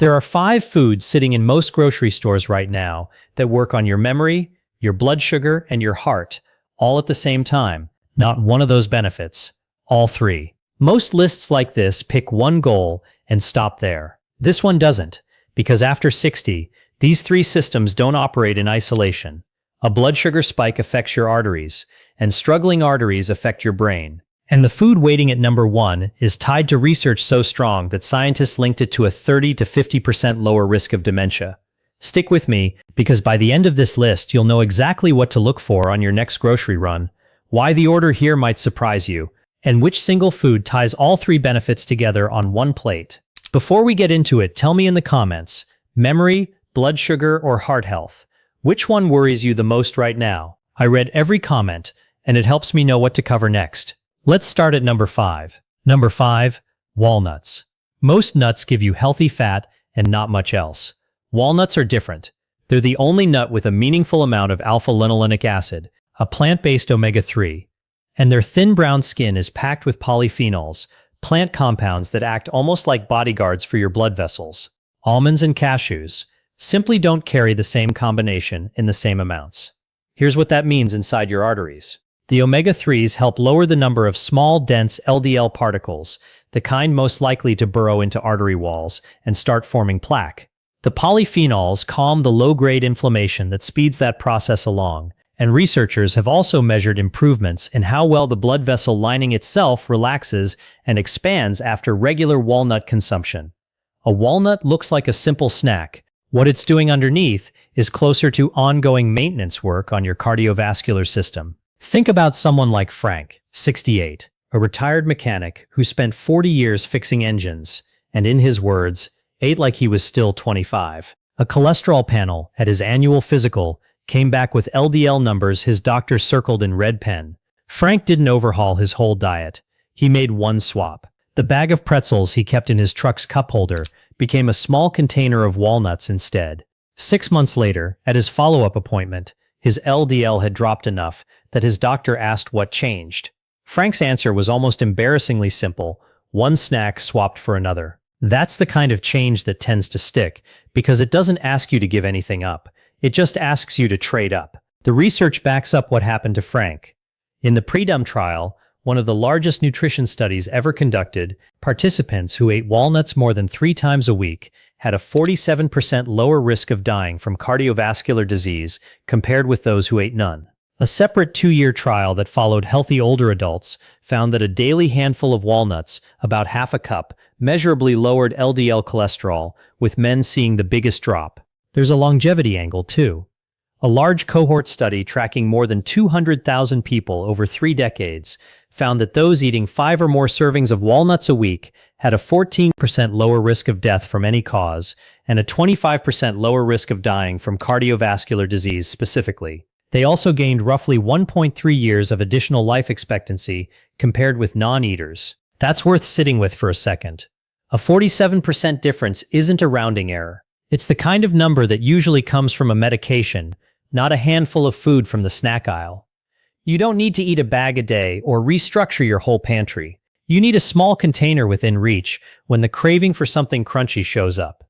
There are 5 foods sitting in most grocery stores right now that work on your memory, your blood sugar, and your heart, all at the same time. Not one of those benefits, all 3. Most lists like this pick one goal and stop there. This one doesn't, because after 60, these 3 systems don't operate in isolation. A blood sugar spike affects your arteries, and struggling arteries affect your brain. And the food waiting at number 1 is tied to research so strong that scientists linked it to a 30 to 50% lower risk of dementia. Stick with me, because by the end of this list, you'll know exactly what to look for on your next grocery run, why the order here might surprise you, and which single food ties all 3 benefits together on one plate. Before we get into it, tell me in the comments, memory, blood sugar, or heart health, which one worries you the most right now? I read every comment, and it helps me know what to cover next. Let's start at number 5. Number 5, walnuts. Most nuts give you healthy fat and not much else. Walnuts are different. They're the only nut with a meaningful amount of alpha-linolenic acid, a plant-based omega-3. And their thin brown skin is packed with polyphenols, plant compounds that act almost like bodyguards for your blood vessels. Almonds and cashews simply don't carry the same combination in the same amounts. Here's what that means inside your arteries. The omega-3s help lower the number of small, dense LDL particles, the kind most likely to burrow into artery walls and start forming plaque. The polyphenols calm the low-grade inflammation that speeds that process along, and researchers have also measured improvements in how well the blood vessel lining itself relaxes and expands after regular walnut consumption. A walnut looks like a simple snack. What it's doing underneath is closer to ongoing maintenance work on your cardiovascular system. Think about someone like Frank, 68, a retired mechanic who spent 40 years fixing engines, and in his words, ate like he was still 25. A cholesterol panel at his annual physical came back with LDL numbers his doctor circled in red pen. Frank didn't overhaul his whole diet. He made one swap. The bag of pretzels he kept in his truck's cup holder became a small container of walnuts instead. 6 months later, at his follow-up appointment, his LDL had dropped enough that his doctor asked what changed. Frank's answer was almost embarrassingly simple: one snack swapped for another. That's the kind of change that tends to stick, because it doesn't ask you to give anything up. It just asks you to trade up. The research backs up what happened to Frank. In the PREDUM trial, one of the largest nutrition studies ever conducted, participants who ate walnuts more than 3 times a week had a 47% lower risk of dying from cardiovascular disease compared with those who ate none. A separate 2-year trial that followed healthy older adults found that a daily handful of walnuts, about half a cup, measurably lowered LDL cholesterol, with men seeing the biggest drop. There's a longevity angle, too. A large cohort study tracking more than 200,000 people over 3 decades found that those eating 5 or more servings of walnuts a week had a 14% lower risk of death from any cause and a 25% lower risk of dying from cardiovascular disease specifically. They also gained roughly 1.3 years of additional life expectancy compared with non-eaters. That's worth sitting with for a second. A 47% difference isn't a rounding error. It's the kind of number that usually comes from a medication, not a handful of food from the snack aisle. You don't need to eat a bag a day or restructure your whole pantry. You need a small container within reach when the craving for something crunchy shows up.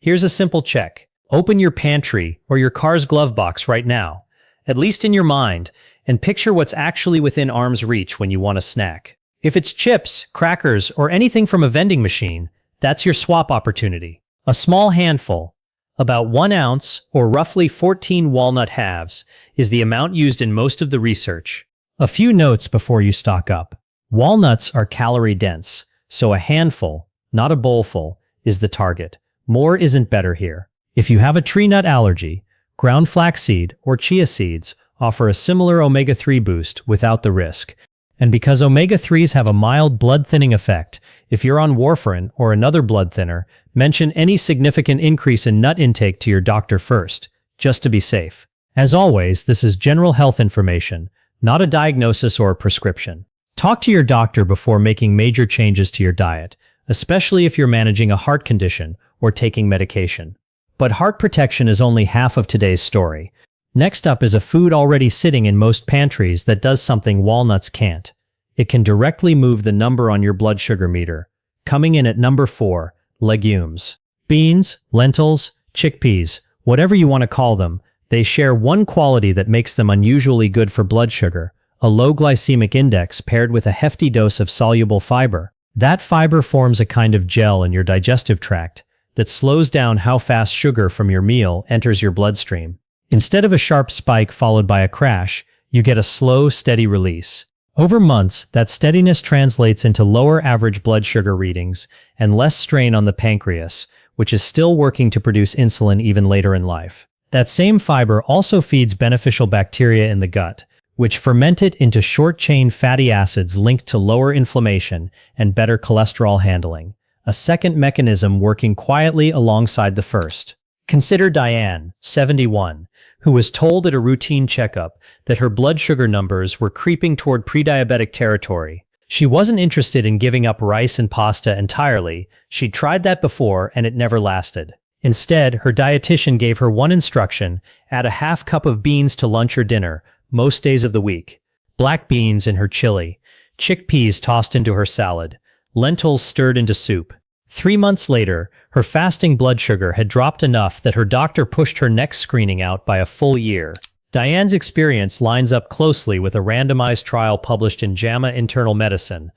Here's a simple check. Open your pantry or your car's glove box right now, at least in your mind, and picture what's actually within arm's reach when you want a snack. If it's chips, crackers, or anything from a vending machine, that's your swap opportunity. A small handful, about 1 ounce or roughly 14 walnut halves, is the amount used in most of the research. A few notes before you stock up. Walnuts are calorie dense, so a handful, not a bowlful, is the target. More isn't better here. If you have a tree nut allergy, ground flaxseed or chia seeds offer a similar omega-3 boost without the risk. And because omega-3s have a mild blood-thinning effect, if you're on warfarin or another blood thinner, mention any significant increase in nut intake to your doctor first, just to be safe. As always, this is general health information, not a diagnosis or a prescription. Talk to your doctor before making major changes to your diet, especially if you're managing a heart condition or taking medication. But heart protection is only half of today's story. Next up is a food already sitting in most pantries that does something walnuts can't. It can directly move the number on your blood sugar meter. Coming in at number 4, legumes. Beans, lentils, chickpeas, whatever you want to call them, they share one quality that makes them unusually good for blood sugar: a low glycemic index paired with a hefty dose of soluble fiber. That fiber forms a kind of gel in your digestive tract that slows down how fast sugar from your meal enters your bloodstream. Instead of a sharp spike followed by a crash, you get a slow, steady release. Over months, that steadiness translates into lower average blood sugar readings and less strain on the pancreas, which is still working to produce insulin even later in life. That same fiber also feeds beneficial bacteria in the gut, which ferment it into short-chain fatty acids linked to lower inflammation and better cholesterol handling, a second mechanism working quietly alongside the first. Consider Diane, 71, who was told at a routine checkup that her blood sugar numbers were creeping toward prediabetic territory. She wasn't interested in giving up rice and pasta entirely. She'd tried that before and it never lasted. Instead, her dietitian gave her one instruction: add a half cup of beans to lunch or dinner, most days of the week. Black beans in her chili, chickpeas tossed into her salad, lentils stirred into soup. 3 months later, her fasting blood sugar had dropped enough that her doctor pushed her next screening out by a full year. Diane's experience lines up closely with a randomized trial published in JAMA Internal Medicine.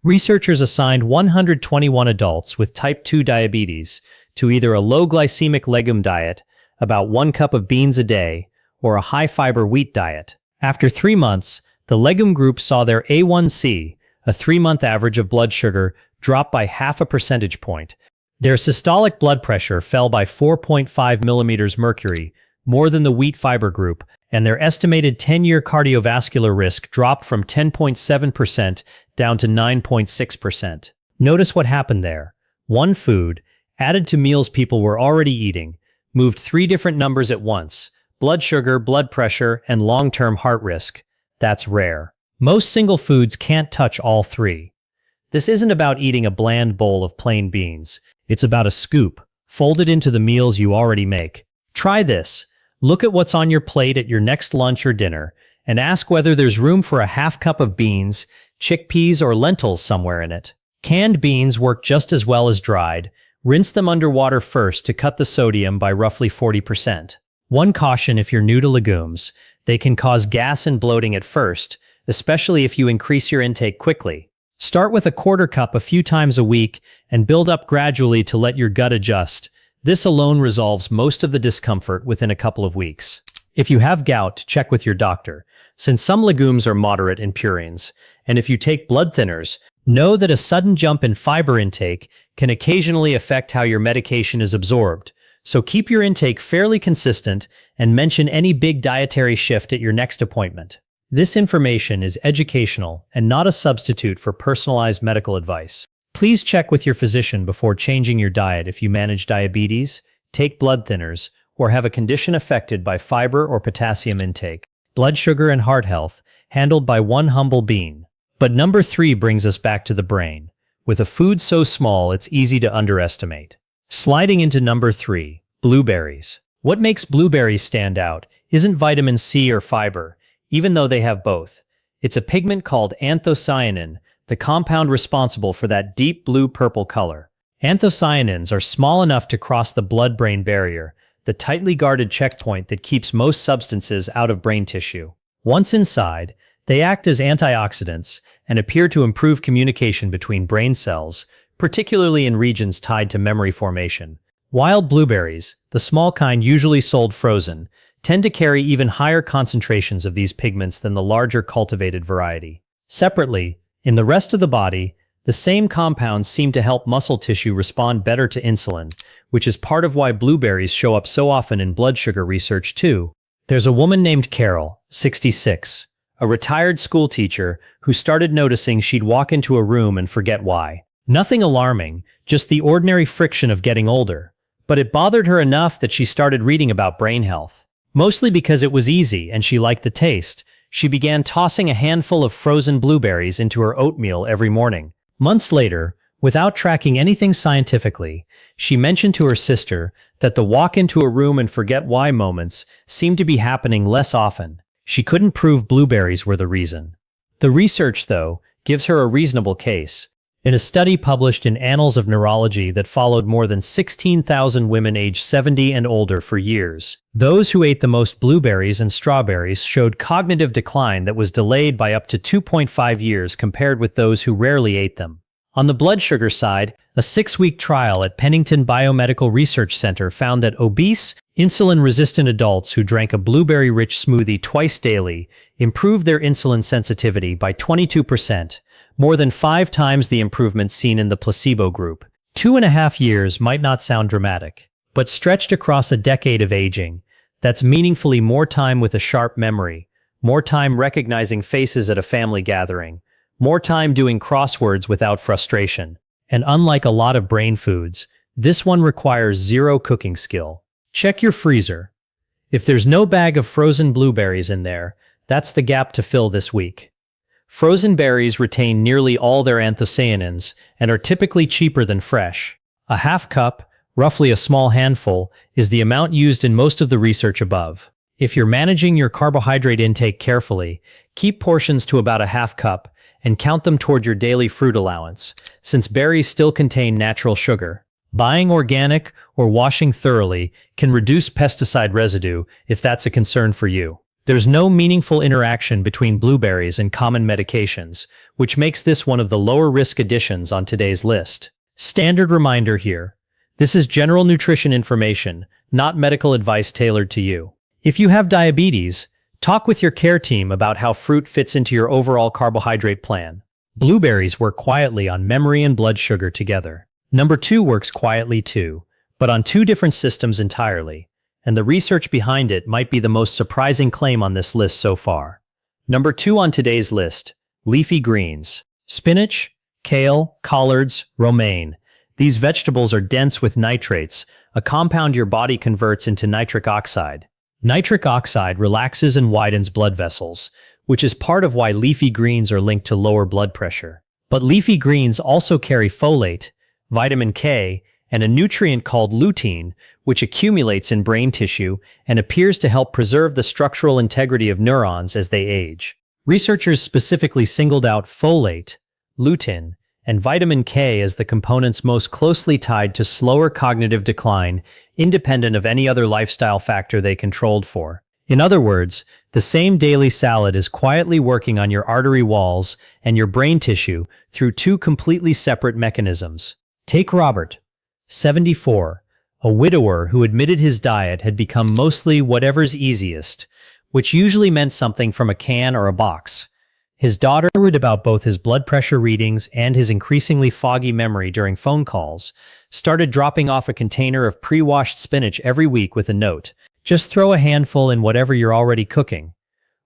Researchers assigned 121 adults with type 2 diabetes to either a low glycemic legume diet, about 1 cup of beans a day, or a high-fiber wheat diet. After 3 months, the legume group saw their A1C, a 3-month average of blood sugar, drop by half a percentage point. Their systolic blood pressure fell by 4.5 millimeters mercury, more than the wheat fiber group, and their estimated 10-year cardiovascular risk dropped from 10.7% down to 9.6%. Notice what happened there. One food, added to meals people were already eating, moved 3 different numbers at once: blood sugar, blood pressure, and long-term heart risk. That's rare. Most single foods can't touch all 3. This isn't about eating a bland bowl of plain beans. It's about a scoop, folded into the meals you already make. Try this. Look at what's on your plate at your next lunch or dinner, and ask whether there's room for a half cup of beans, chickpeas, or lentils somewhere in it. Canned beans work just as well as dried. Rinse them under water first to cut the sodium by roughly 40%. One caution if you're new to legumes: they can cause gas and bloating at first, especially if you increase your intake quickly. Start with a quarter cup a few times a week and build up gradually to let your gut adjust. This alone resolves most of the discomfort within a couple of weeks. If you have gout, check with your doctor, since some legumes are moderate in purines. And if you take blood thinners, know that a sudden jump in fiber intake can occasionally affect how your medication is absorbed. So keep your intake fairly consistent and mention any big dietary shift at your next appointment. This information is educational and not a substitute for personalized medical advice. Please check with your physician before changing your diet if you manage diabetes, take blood thinners, or have a condition affected by fiber or potassium intake. Blood sugar and heart health, handled by one humble bean. But number 3 brings us back to the brain. With a food so small it's easy to underestimate. Sliding into number 3, blueberries. What makes blueberries stand out isn't vitamin C or fiber, even though they have both. It's a pigment called anthocyanin, the compound responsible for that deep blue-purple color. Anthocyanins are small enough to cross the blood-brain barrier, the tightly guarded checkpoint that keeps most substances out of brain tissue. Once inside, they act as antioxidants and appear to improve communication between brain cells, particularly in regions tied to memory formation. Wild blueberries, the small kind usually sold frozen, tend to carry even higher concentrations of these pigments than the larger cultivated variety. Separately, in the rest of the body, the same compounds seem to help muscle tissue respond better to insulin, which is part of why blueberries show up so often in blood sugar research too. There's a woman named Carol, 66, a retired school teacher who started noticing she'd walk into a room and forget why. Nothing alarming, just the ordinary friction of getting older. But it bothered her enough that she started reading about brain health. Mostly because it was easy and she liked the taste, she began tossing a handful of frozen blueberries into her oatmeal every morning. Months later, without tracking anything scientifically, she mentioned to her sister that the walk into a room and forget why moments seemed to be happening less often. She couldn't prove blueberries were the reason. The research, though, gives her a reasonable case. In a study published in Annals of Neurology that followed more than 16,000 women aged 70 and older for years, those who ate the most blueberries and strawberries showed cognitive decline that was delayed by up to 2.5 years compared with those who rarely ate them. On the blood sugar side, a 6-week trial at Pennington Biomedical Research Center found that obese, insulin-resistant adults who drank a blueberry-rich smoothie twice daily improved their insulin sensitivity by 22%, more than 5 times the improvement seen in the placebo group. 2.5 years might not sound dramatic, but stretched across a decade of aging, that's meaningfully more time with a sharp memory, more time recognizing faces at a family gathering, more time doing crosswords without frustration. And unlike a lot of brain foods, this one requires zero cooking skill. Check your freezer. If there's no bag of frozen blueberries in there, that's the gap to fill this week. Frozen berries retain nearly all their anthocyanins and are typically cheaper than fresh. A half cup, roughly a small handful, is the amount used in most of the research above. If you're managing your carbohydrate intake carefully, keep portions to about a half cup and count them toward your daily fruit allowance, since berries still contain natural sugar. Buying organic or washing thoroughly can reduce pesticide residue if that's a concern for you. There's no meaningful interaction between blueberries and common medications, which makes this one of the lower-risk additions on today's list. Standard reminder here: this is general nutrition information, not medical advice tailored to you. If you have diabetes, talk with your care team about how fruit fits into your overall carbohydrate plan. Blueberries work quietly on memory and blood sugar together. Number 2 works quietly too, but on 2 different systems entirely. And the research behind it might be the most surprising claim on this list so far. Number 2 on today's list, leafy greens. Spinach, kale, collards, romaine. These vegetables are dense with nitrates, a compound your body converts into nitric oxide. Nitric oxide relaxes and widens blood vessels, which is part of why leafy greens are linked to lower blood pressure. But leafy greens also carry folate, vitamin K, and a nutrient called lutein, which accumulates in brain tissue and appears to help preserve the structural integrity of neurons as they age. Researchers specifically singled out folate, lutein, and vitamin K as the components most closely tied to slower cognitive decline, independent of any other lifestyle factor they controlled for. In other words, the same daily salad is quietly working on your artery walls and your brain tissue through 2 completely separate mechanisms. Take Robert, 74, a widower who admitted his diet had become mostly whatever's easiest, which usually meant something from a can or a box. His daughter, worried about both his blood pressure readings and his increasingly foggy memory during phone calls, started dropping off a container of pre-washed spinach every week with a note: "Just throw a handful in whatever you're already cooking."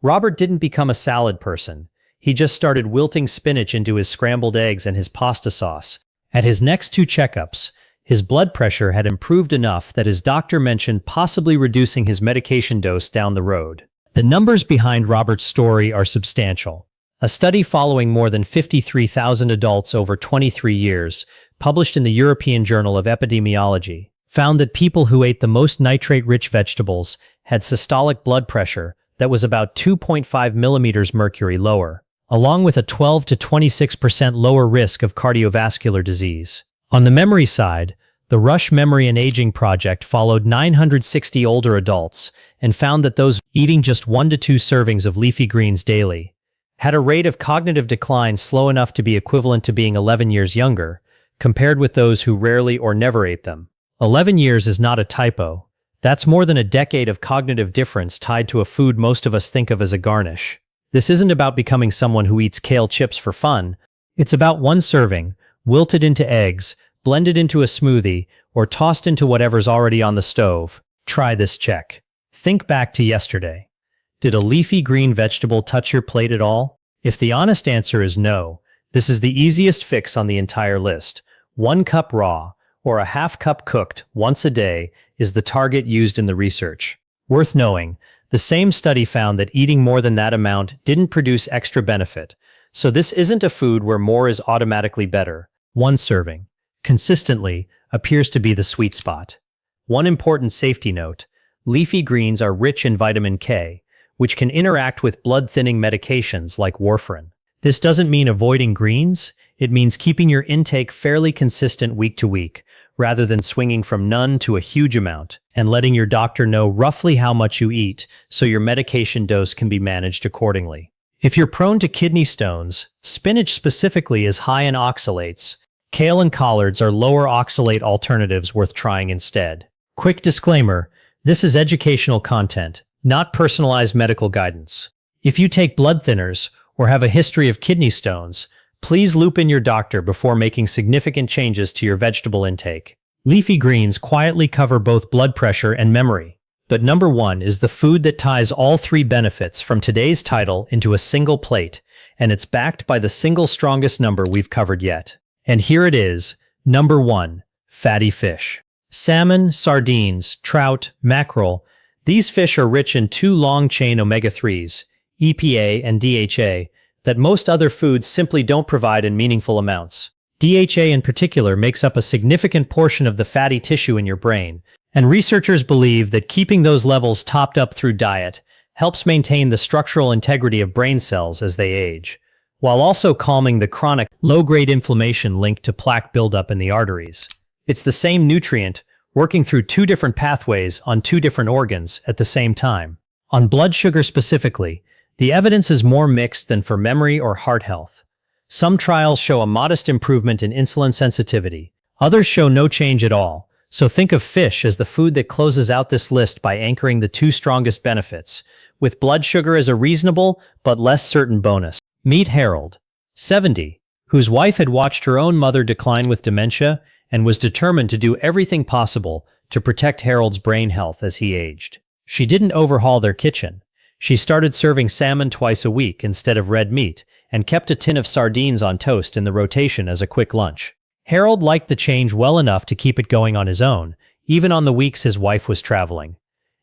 Robert didn't become a salad person. He just started wilting spinach into his scrambled eggs and his pasta sauce. At his next 2 checkups, his blood pressure had improved enough that his doctor mentioned possibly reducing his medication dose down the road. The numbers behind Robert's story are substantial. A study following more than 53,000 adults over 23 years, published in the European Journal of Epidemiology, found that people who ate the most nitrate-rich vegetables had systolic blood pressure that was about 2.5 millimeters mercury lower, along with a 12 to 26% lower risk of cardiovascular disease. On the memory side, the Rush Memory and Aging Project followed 960 older adults and found that those eating just 1 to 2 servings of leafy greens daily had a rate of cognitive decline slow enough to be equivalent to being 11 years younger, compared with those who rarely or never ate them. 11 years is not a typo. That's more than a decade of cognitive difference tied to a food most of us think of as a garnish. This isn't about becoming someone who eats kale chips for fun. It's about 1 serving, wilted into eggs, blended into a smoothie, or tossed into whatever's already on the stove. Try this check. Think back to yesterday. Did a leafy green vegetable touch your plate at all? If the honest answer is no, this is the easiest fix on the entire list. 1 cup raw, or a half cup cooked once a day, is the target used in the research. Worth knowing, the same study found that eating more than that amount didn't produce extra benefit, so this isn't a food where more is automatically better. 1 serving, consistently, appears to be the sweet spot. One important safety note: leafy greens are rich in vitamin K, which can interact with blood-thinning medications like warfarin. This doesn't mean avoiding greens, It means keeping your intake fairly consistent week to week, rather than swinging from none to a huge amount, and letting your doctor know roughly how much you eat so your medication dose can be managed accordingly. If you're prone to kidney stones, spinach specifically is high in oxalates. Kale and collards are lower oxalate alternatives worth trying instead. Quick disclaimer, this is educational content, not personalized medical guidance. If you take blood thinners or have a history of kidney stones, please loop in your doctor before making significant changes to your vegetable intake. Leafy greens quietly cover both blood pressure and memory. But number one is the food that ties all three benefits from today's title into a single plate, and it's backed by the single strongest number we've covered yet. And here it is, number one, fatty fish. Salmon, sardines, trout, mackerel, these fish are rich in two long-chain omega-3s, EPA and DHA, that most other foods simply don't provide in meaningful amounts. DHA in particular makes up a significant portion of the fatty tissue in your brain, and researchers believe that keeping those levels topped up through diet helps maintain the structural integrity of brain cells as they age, while also calming the chronic, low-grade inflammation linked to plaque buildup in the arteries. It's the same nutrient, working through two different pathways on two different organs at the same time. On blood sugar specifically, the evidence is more mixed than for memory or heart health. Some trials show a modest improvement in insulin sensitivity, others show no change at all. So think of fish as the food that closes out this list by anchoring the two strongest benefits, with blood sugar as a reasonable but less certain bonus. Meet Harold, 70, whose wife had watched her own mother decline with dementia and was determined to do everything possible to protect Harold's brain health as he aged. She didn't overhaul their kitchen. She started serving salmon twice a week instead of red meat and kept a tin of sardines on toast in the rotation as a quick lunch. Harold liked the change well enough to keep it going on his own, even on the weeks his wife was traveling.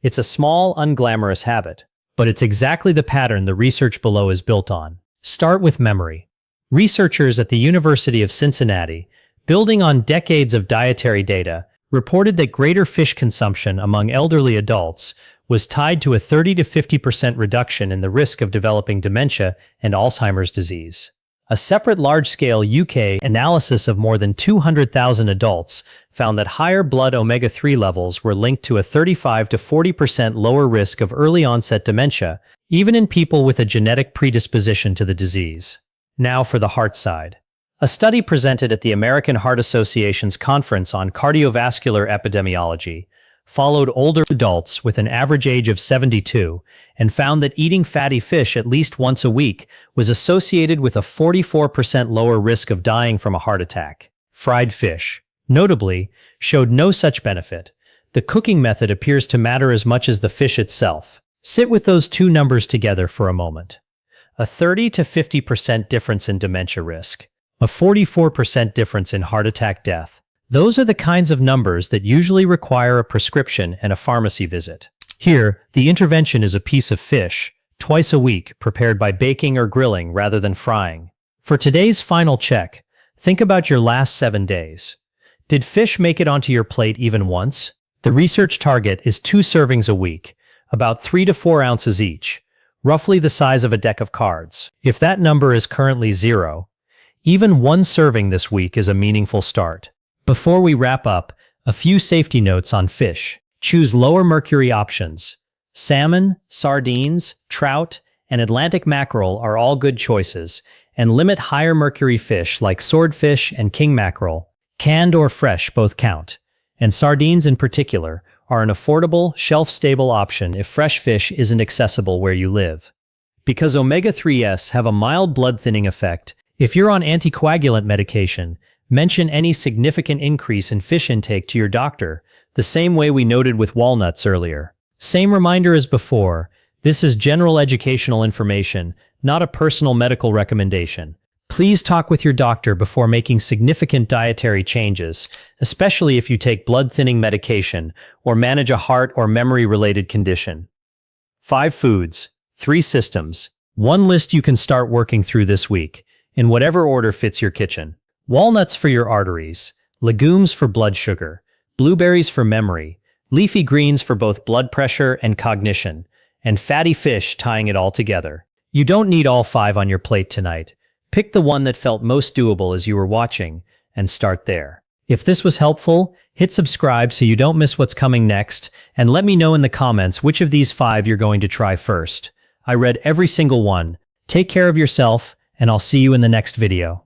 It's a small, unglamorous habit, but it's exactly the pattern the research below is built on. Start with memory. Researchers at the University of Cincinnati, building on decades of dietary data, reported that greater fish consumption among elderly adults was tied to a 30 to 50% reduction in the risk of developing dementia and Alzheimer's disease. A separate large-scale UK analysis of more than 200,000 adults found that higher blood omega-3 levels were linked to a 35 to 40% lower risk of early-onset dementia, even in people with a genetic predisposition to the disease. Now for the heart side. A study presented at the American Heart Association's conference on cardiovascular epidemiology followed older adults with an average age of 72 and found that eating fatty fish at least once a week was associated with a 44% lower risk of dying from a heart attack. Fried fish, notably, showed no such benefit. The cooking method appears to matter as much as the fish itself. Sit with those two numbers together for a moment. A 30 to 50% difference in dementia risk, a 44% difference in heart attack death. Those are the kinds of numbers that usually require a prescription and a pharmacy visit. Here, the intervention is a piece of fish, twice a week, prepared by baking or grilling rather than frying. For today's final check, think about your last 7 days. Did fish make it onto your plate even once? The research target is 2 servings a week, about 3 to 4 ounces each, roughly the size of a deck of cards. If that number is currently 0, even 1 serving this week is a meaningful start. Before we wrap up, a few safety notes on fish. Choose lower mercury options. Salmon, sardines, trout, and Atlantic mackerel are all good choices, and limit higher mercury fish like swordfish and king mackerel. Canned or fresh both count, and sardines in particular are an affordable, shelf-stable option if fresh fish isn't accessible where you live. Because omega-3s have a mild blood-thinning effect, if you're on anticoagulant medication, mention any significant increase in fish intake to your doctor, the same way we noted with walnuts earlier. Same reminder as before, this is general educational information, not a personal medical recommendation. Please talk with your doctor before making significant dietary changes, especially if you take blood-thinning medication or manage a heart or memory-related condition. 5 foods, 3 systems, 1 list you can start working through this week, in whatever order fits your kitchen. Walnuts for your arteries, legumes for blood sugar, blueberries for memory, leafy greens for both blood pressure and cognition, and fatty fish tying it all together. You don't need all 5 on your plate tonight. Pick the one that felt most doable as you were watching, and start there. If this was helpful, hit subscribe so you don't miss what's coming next, and let me know in the comments which of these 5 you're going to try first. I read every single one. Take care of yourself, and I'll see you in the next video.